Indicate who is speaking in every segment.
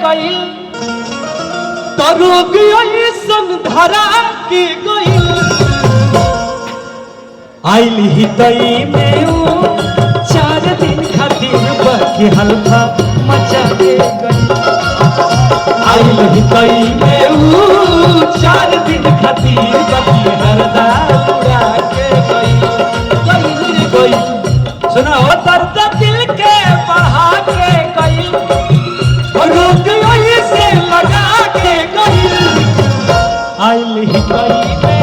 Speaker 1: गई तो रोग ऐसन धरा के गई आइल ही तई में 4 दिन खातिर बाकी हल्का मचा के गई आइल ही तई में 4 दिन खातिर बाकी हरदा उड़ा के गई सुना हो दर्द दिल के बढ़ा के गई रोग से लगा के गई आइल ही तई में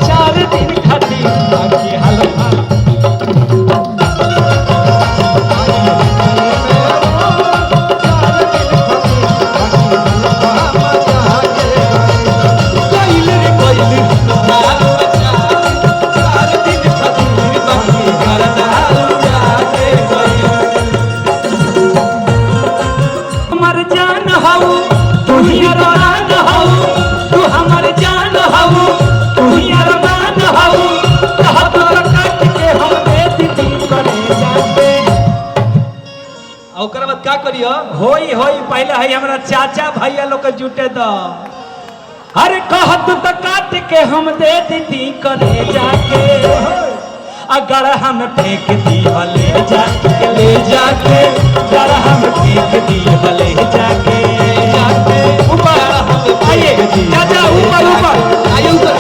Speaker 1: 4 दिन खातिर बाकी हल्का क्या करियो होई होई पहले है हमरा चाचा भैया लोग जुटे द अरे कहत तो काट के हम दे दी करे जाके अगर हम फेंक दी ले जाके ले जाके अगर हम फेंक दी ले जाके ऊपर आइए चाचा ऊपर ऊपर आइए ऊपर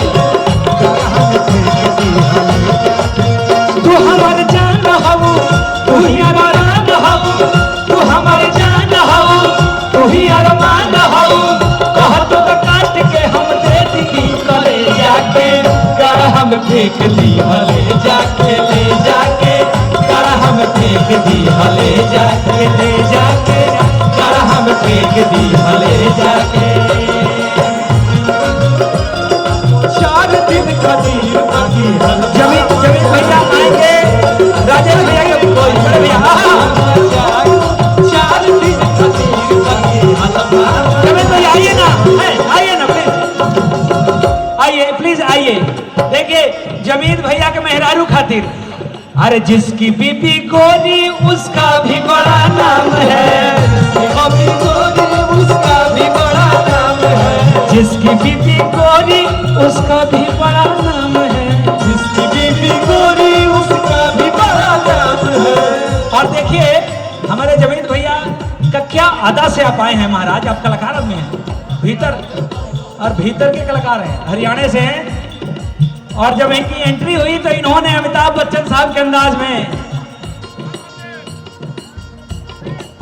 Speaker 1: तू हमार जान हो तू ही अरमान हो तू हमार जान हो तू ही अरमान हो कहत तो काट के हम दे दी करे जाके कर हम फेंक दी ले जाके कर हम फेंक दी ले जाके कर हम फेंक दी ले जाके 4 दिन खातिर बाकी जमीन भैया आएंगे राजेश भैया के कोई बड़े भैया 4 दिन खातिर बाकी जमीन भैया आइए ना प्लीज आइए देखिए जमीन भैया के मेहरारू खातिर अरे जिसकी बीबी गोरी उसका भी बड़ा नाम है उसका भी बड़ा नाम है जिसकी बीबी गोरी उसका भी बड़ा नाम है जिसकी बीबी गोरी उसका भी बड़ा नाम है और देखिए हमारे जमीन भैया का क्या अदा से आप आए हैं महाराज आप कलाकार में हैं भीतर के कलाकार हैं हरियाणा से हैं और जब इनकी एंट्री हुई तो इन्होंने अमिताभ बच्चन साहब के अंदाज में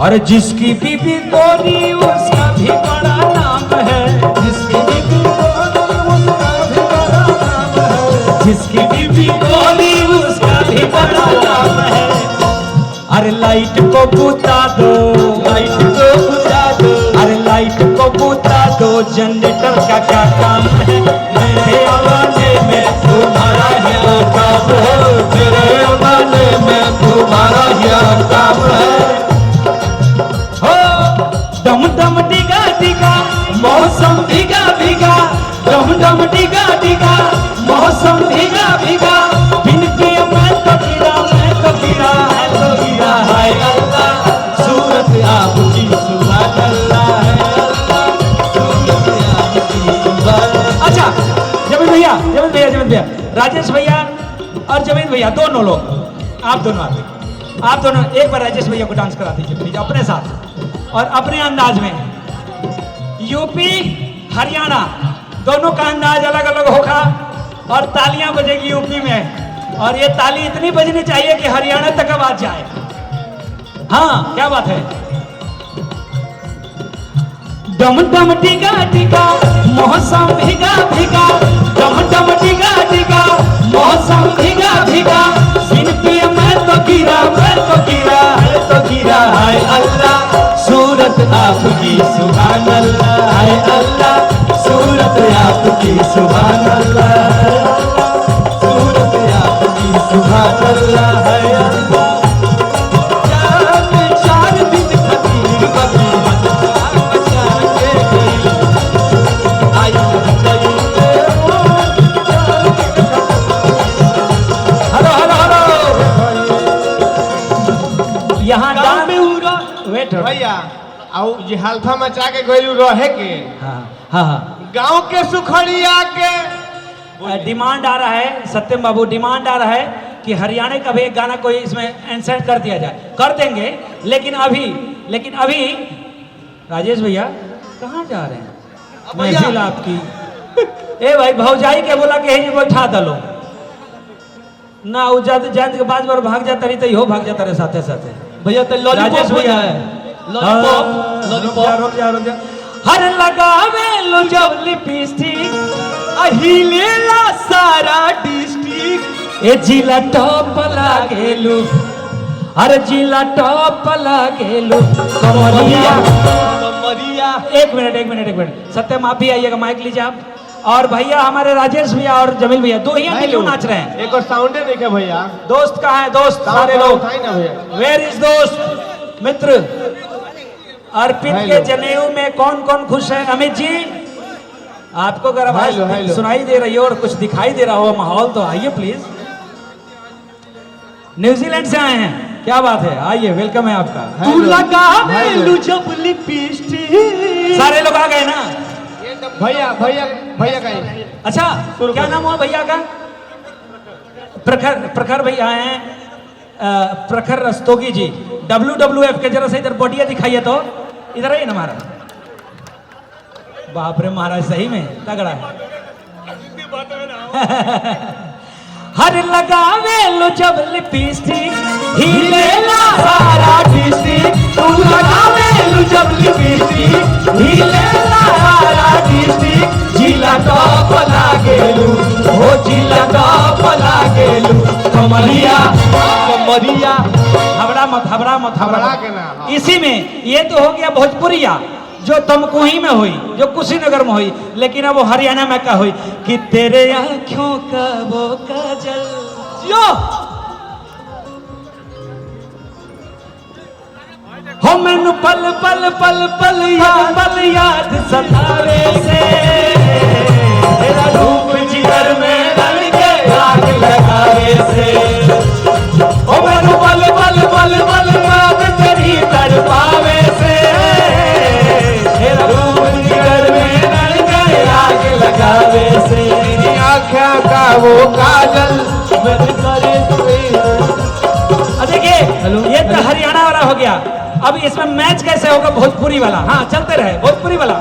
Speaker 1: और जिसकी बीबी गोरी उसका भी बड़ा नाम है जिसकी बीबी गोरी उसका भी बड़ा नाम है जिसकी बीबी गोरी उसका भी बड़ा नाम है अरे लाइट को बुता दो अरे लाइट को बुता दो जनरेटर का क्या काम है मेरे आवाज़े में तुम्हारा क्या काम है मेरे आवाज़े में तुम्हारा क्या काम है हो डम डम डिगा डिगा मौसम भीगा भीगा डम डम डिगा डिगा मौसम भीगा भीगा बिन किए मैं तो गिरा हाय अल्लाह सूरत आपकी सुभान अल्लाह है अच्छा जमीन भैया राजेश भैया और जमीन भैया दोनों लोग आप दोनों एक बार राजेश भैया को डांस करा दीजिए प्लीज अपने साथ और अपने अंदाज में यूपी हरियाणा दोनों का अंदाज अलग अलग होगा और तालियां बजेगी यूपी में और ये ताली इतनी बजनी चाहिए कि हरियाणा तक आवाज जाए हाँ क्या बात है डम डम डिगा डिगा मौसम भीगा भीगा डम डम डिगा डिगा मौसम भीगा भीगा बिन पिए मैं तो गिरा हाय अल्लाह सूरत आपकी सुभान अल्लाह हाय अल्लाह सूरत आपकी सुभान अल्लाह सूरत आपकी सुभान अल्लाह हाय अल्लाह 4 दिन खातिर बाकी यहाँ भैया
Speaker 2: आउ जे हल्फा मचा के गइलू रहे के
Speaker 1: हाँ हाँ हाँ
Speaker 2: गांव के सुखड़िया के
Speaker 1: डिमांड आ रहा है सत्यम बाबू, डिमांड आ रहा है कि हरियाणा का भी एक गाना कोई इसमें इंसर्ट कर दिया जाए। कर देंगे, लेकिन अभी राजेश भैया कहाँ जा रहे हैं? महफिल आपकी। ए भाई भौजाई के बोला कि बैठा दलो ना, वो जंत के बाद बार भाग जाता रही तो इहो भाग जाता रहे साथे साथे।
Speaker 3: भैया तो
Speaker 1: राजेश भैया है
Speaker 3: लॉलीपॉप
Speaker 1: रुक जा। हर लगावे लो जब लिपस्टिक अहिलेला सारा डिस्ट्रिक्ट ए जिला टॉप लागेलू, अरे जिला टॉप लागेलू कमरिया। एक मिनट सत्यम आप भी आइएगा, माइक लीजिए आप। और भैया हमारे राजेश भैया और जमील भैया दो ही क्यों नाच रहे हैं?
Speaker 2: एक और साउंड देखे भैया।
Speaker 1: दोस्त कहाँ है? दोस्त सारे लोग वेयर इज दोस्त मित्र? अर्पित के जनेऊ में कौन कौन खुश है? अमित जी आपको अगर आवाज सुनाई दे रही हो और कुछ दिखाई दे रहा हो माहौल तो आइए प्लीज। न्यूजीलैंड से आए हैं, क्या बात है, आइए, वेलकम है आपका। सारे लोग आ गए ना?
Speaker 2: भैया का
Speaker 1: अच्छा क्या नाम हुआ भैया का? प्रखर भैया हैं, प्रखर रस्तोगी जी। WWF के जरा से इधर बॉडिया दिखाइए तो, इधर आइए ना महाराज। बाप रे महाराज सही में तगड़ा है। हर लगावे लो जब लिपस्टिक हीलेला सारा डिस्ट्रिक्ट, तू लगावे लो जब लिपस्टिक हीलेला सारा डिस्ट्रिक्ट, जिला टॉप लागेलू, हो जिला टॉप लागेलू कमरिया। हबड़ा
Speaker 2: के ना।
Speaker 1: इसी में ये तो हो गया भोजपुरिया जो तमकुही में हुई, जो कुशीनगर में हुई, लेकिन अब वो हरियाणा में का हुई कि तेरे आँखों का वो काजल जो हो मैनू पल पल पल पल याद सतावे से, तेरा रूप जिगर में रल के आग लगावे से, हो मैनू पल पल पल पल याद तेरी तड़पावे से, तेरा रूप जिगर में रल के आग लगावे से,
Speaker 2: तेरी आँखों का वो काजल।
Speaker 1: देखिए ये तो हरियाणा वाला हो गया। अब इसमें मैच कैसे होगा? भोजपुरी वाला। हाँ चलते रहे भोजपुरी वाला।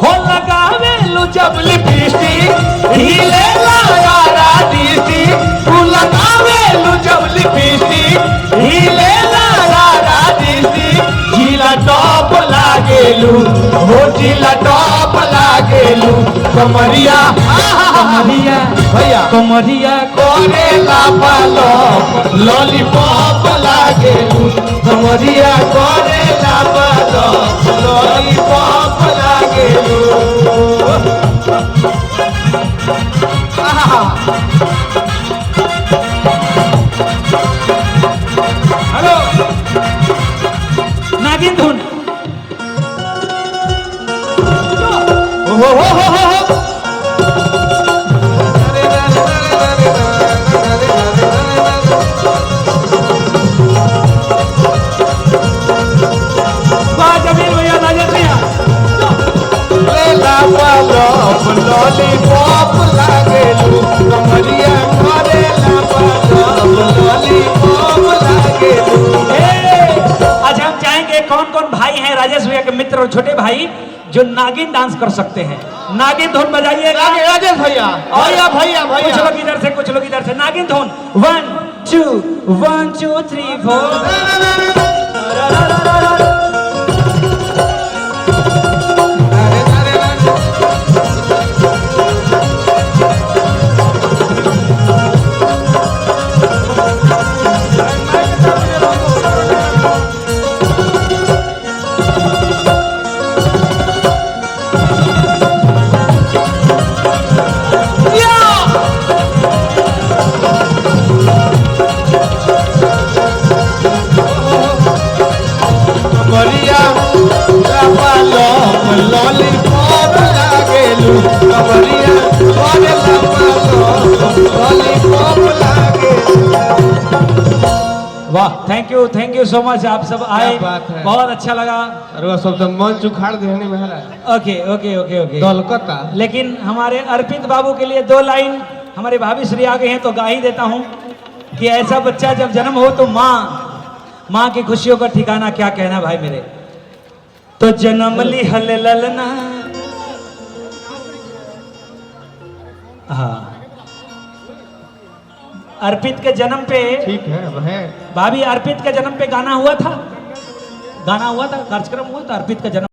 Speaker 1: हो लगावे लो जब लिपस्टिक हिले यारा डिस्ट्रिक्ट, तू लगावे लो जब लिपस्टिक हिले यारा डिस्ट्रिक्ट, जिला टॉप लागेलू, हो जिला टॉप लागेलू कमरिया। भैया कमरिया कोरेला पालो लॉलीपॉप लागेलू, कमरिया कोरेला पालो लॉलीपॉप लागेलू। हेलो नागिन धुन। हो
Speaker 2: लॉलीपॉप लागेलू कमरिया कोरेला लॉलीपॉप लागेलू।
Speaker 1: आज हम चाहेंगे कौन कौन भाई हैं राजेश भैया के मित्र और छोटे भाई जो नागिन डांस कर सकते हैं? नागिन धुन बजाइएगा
Speaker 2: राजेश भैया। भैया
Speaker 1: कुछ लोग इधर से, कुछ लोग इधर से। नागिन धुन 1 2 3 4।
Speaker 2: लॉलीपॉप लागेलू कमरिया कोरेला लॉलीपॉप लागेलू।
Speaker 1: वाह, थैंक यू सो मच, आप सब आए,
Speaker 2: बात है।
Speaker 1: अच्छा लगा।
Speaker 2: अरे वो सब तो मंच उखाड़ देने में है
Speaker 1: ओके ओके ओके ओके।
Speaker 2: दलकता।
Speaker 1: लेकिन हमारे अर्पित बाबू के लिए 2 लाइन हमारे भाभी श्री आ गए हैं तो गा ही देता हूं कि ऐसा बच्चा जब जन्म हो तो माँ की खुशियों का ठिकाना क्या कहना भाई मेरे। तो जन्म ली हल ललना, हाँ, अर्पित के जन्म पे,
Speaker 2: ठीक है है
Speaker 1: भाभी अर्पित के जन्म पे गाना हुआ था, कार्यक्रम हुआ था अर्पित का जन्म